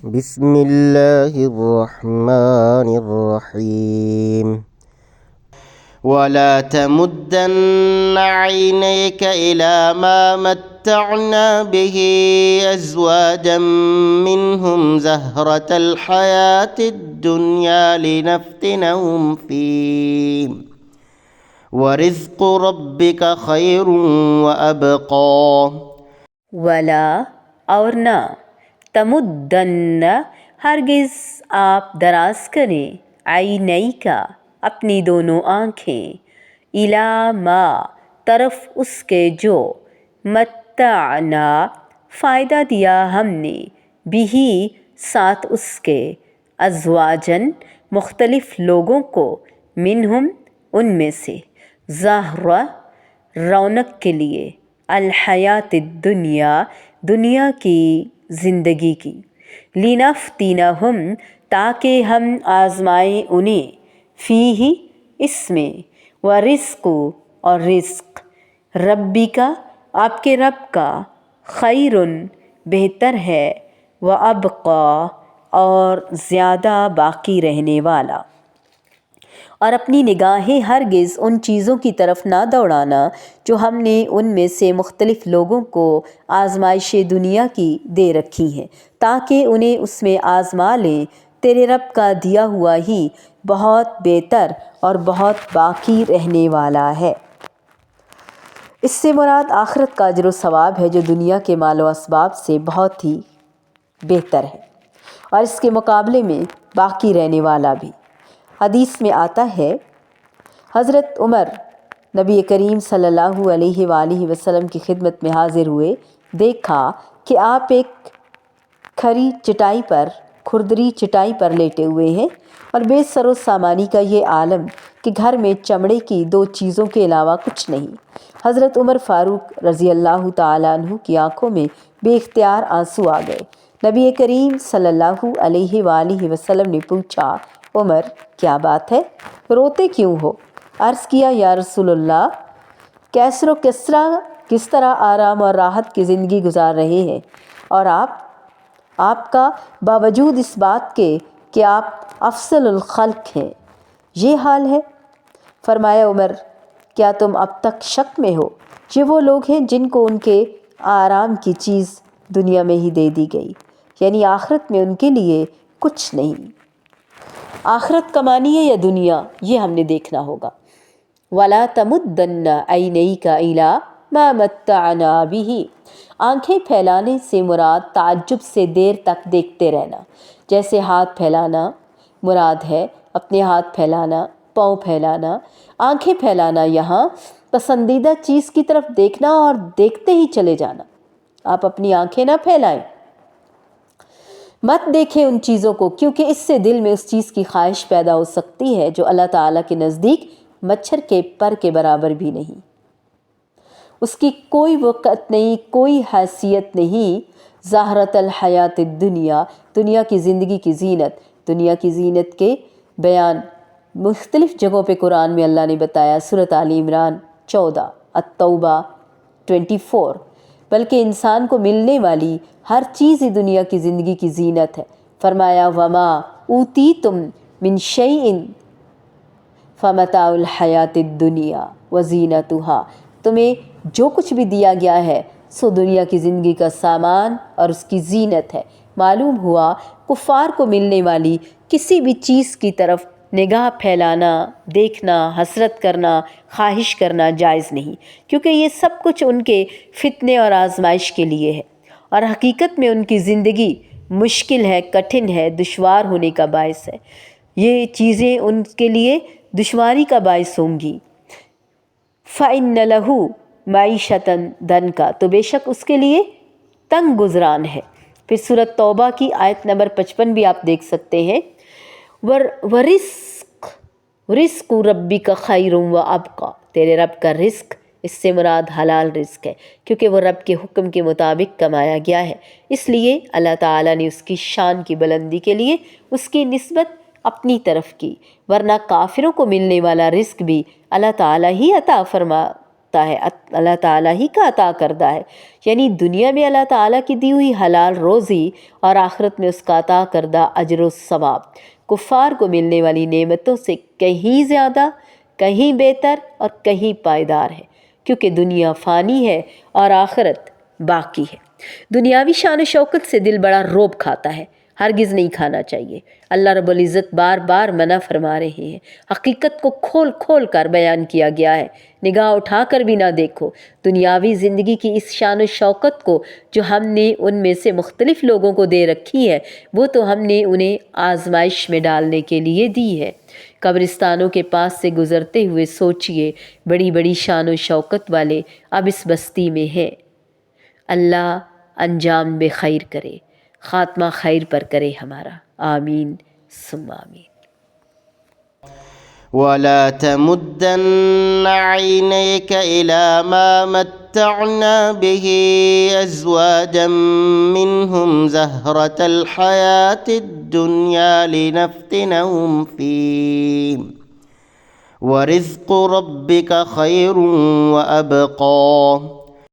بسم اللہ الرحمن الرحیم ولا تمدن عينيك إلى ما متعنا به أزواجا منهم زهرة الحياة الدنيا لنفتنهم فيه ورزق ربك خير وأبقى ولا اور نہ تمدن ہرگز آپ دراز کریں عینئی کا اپنی دونوں آنکھیں الا ما طرف اس کے جو متعنا فائدہ دیا ہم نے بھی ساتھ اس کے ازواجن مختلف لوگوں کو منہم ان میں سے زہرہ رونق کے لیے الحیات الدنیا دنیا کی زندگی کی لنفتنہم تاکہ ہم آزمائیں انہیں فیہ اس میں ورزق اور رزق ربی کا آپ کے رب کا خیرن بہتر ہے وابقا اور زیادہ باقی رہنے والا اور اپنی نگاہیں ہرگز ان چیزوں کی طرف نہ دوڑانا جو ہم نے ان میں سے مختلف لوگوں کو آزمائش دنیا کی دے رکھی ہیں تاکہ انہیں اس میں آزما لیں تیرے رب کا دیا ہوا ہی بہت بہتر اور بہت باقی رہنے والا ہے۔ اس سے مراد آخرت کا اجر و ثواب ہے جو دنیا کے مال و اسباب سے بہت ہی بہتر ہے اور اس کے مقابلے میں باقی رہنے والا بھی۔ حدیث میں آتا ہے حضرت عمر نبی کریم صلی اللہ علیہ وآلہ وسلم کی خدمت میں حاضر ہوئے، دیکھا کہ آپ ایک کھردری چٹائی پر لیٹے ہوئے ہیں اور بے سر و سامانی کا یہ عالم کہ گھر میں چمڑے کی 2 چیزوں کے علاوہ کچھ نہیں۔ حضرت عمر فاروق رضی اللہ تعالیٰ عنہ کی آنکھوں میں بے اختیار آنسو آ گئے۔ نبی کریم صلی اللہ علیہ وآلہ وسلم نے پوچھا، عمر کیا بات ہے، روتے کیوں ہو؟ عرض کیا، یا رسول اللہ، کیسر و کسرا کس طرح آرام اور راحت کی زندگی گزار رہے ہیں اور آپ کا باوجود اس بات کے کہ آپ افضل الخلق ہیں یہ حال ہے۔ فرمایا، عمر کیا تم اب تک شک میں ہو؟ یہ وہ لوگ ہیں جن کو ان کے آرام کی چیز دنیا میں ہی دے دی گئی، یعنی آخرت میں ان کے لیے کچھ نہیں۔ آخرت کمانی ہے یا دنیا، یہ ہم نے دیکھنا ہوگا۔ وَلَا تَمُدَّنَّ عَيْنَيْكَ إِلَىٰ مَا مَتَّعْنَا بِهِ آنکھیں پھیلانے سے مراد تعجب سے دیر تک دیکھتے رہنا، جیسے ہاتھ پھیلانا مراد ہے، اپنے ہاتھ پھیلانا، پاؤں پھیلانا، آنکھیں پھیلانا یہاں پسندیدہ چیز کی طرف دیکھنا اور دیکھتے ہی چلے جانا۔ آپ اپنی آنکھیں نہ پھیلائیں، مت دیکھیں ان چیزوں کو، کیونکہ اس سے دل میں اس چیز کی خواہش پیدا ہو سکتی ہے جو اللہ تعالیٰ کے نزدیک مچھر کے پر کے برابر بھی نہیں، اس کی کوئی وقت نہیں، کوئی حیثیت نہیں۔ زہرۃ الحیات الدنیا دنیا کی زندگی کی زینت، دنیا کی زینت کے بیان مختلف جگہوں پہ قرآن میں اللہ نے بتایا، سورۃ آل عمران 14، التوبہ 24، بلکہ انسان کو ملنے والی ہر چیز ہی دنیا کی زندگی کی زینت ہے۔ فرمایا، وما اوتیتم من شیء فمتاع الحیات الدنیا وزینتھا تمہیں جو کچھ بھی دیا گیا ہے سو دنیا کی زندگی کا سامان اور اس کی زینت ہے۔ معلوم ہوا کفار کو ملنے والی کسی بھی چیز کی طرف نگاہ پھیلانا، دیکھنا، حسرت کرنا، خواہش کرنا جائز نہیں، کیونکہ یہ سب کچھ ان کے فتنے اور آزمائش کے لیے ہے اور حقیقت میں ان کی زندگی مشکل ہے، کٹھن ہے، دشوار ہونے کا باعث ہے۔ یہ چیزیں ان کے لیے دشواری کا باعث ہوں گی۔ فَإِنَّ لَهُ مَعِيشَةً ضَنْكَ تو بے شک اس کے لیے تنگ گزران ہے۔ پھر سورۃ توبہ کی آیت نمبر 55 بھی آپ دیکھ سکتے ہیں، رزق ربک خیر وابقی تیرے رب کا رزق، اس سے مراد حلال رزق ہے، کیونکہ وہ رب کے حکم کے مطابق کمایا گیا ہے، اس لیے اللہ تعالیٰ نے اس کی شان کی بلندی کے لیے اس کی نسبت اپنی طرف کی، ورنہ کافروں کو ملنے والا رزق بھی اللہ تعالیٰ ہی عطا فرماتا رکھتا ہے، اللہ تعالیٰ ہی کا عطا کردہ ہے، یعنی دنیا میں اللہ تعالیٰ کی دی ہوئی حلال روزی اور آخرت میں اس کا عطا کردہ اجر و ثواب کفار کو ملنے والی نعمتوں سے کہیں زیادہ، کہیں بہتر اور کہیں پائیدار ہے، کیونکہ دنیا فانی ہے اور آخرت باقی ہے۔ دنیاوی شان و شوکت سے دل بڑا روب کھاتا ہے، ہرگز نہیں کھانا چاہیے۔ اللہ رب العزت بار بار منع فرما رہے ہیں، حقیقت کو کھول کھول کر بیان کیا گیا ہے، نگاہ اٹھا کر بھی نہ دیکھو۔ دنیاوی زندگی کی اس شان و شوکت کو جو ہم نے ان میں سے مختلف لوگوں کو دے رکھی ہے، وہ تو ہم نے انہیں آزمائش میں ڈالنے کے لیے دی ہے۔ قبرستانوں کے پاس سے گزرتے ہوئے سوچئے، بڑی بڑی شان و شوکت والے اب اس بستی میں ہیں۔ اللہ انجام بخیر کرے، خاتمہ خیر پر کرے ہمارا، آمین ثم آمین۔ ولا تمدن عينيك إلى ما متعنا به أزواجا منهم زهرة الحياة الدنيا لنفتنهم فيه ورزق ربك خير وأبقى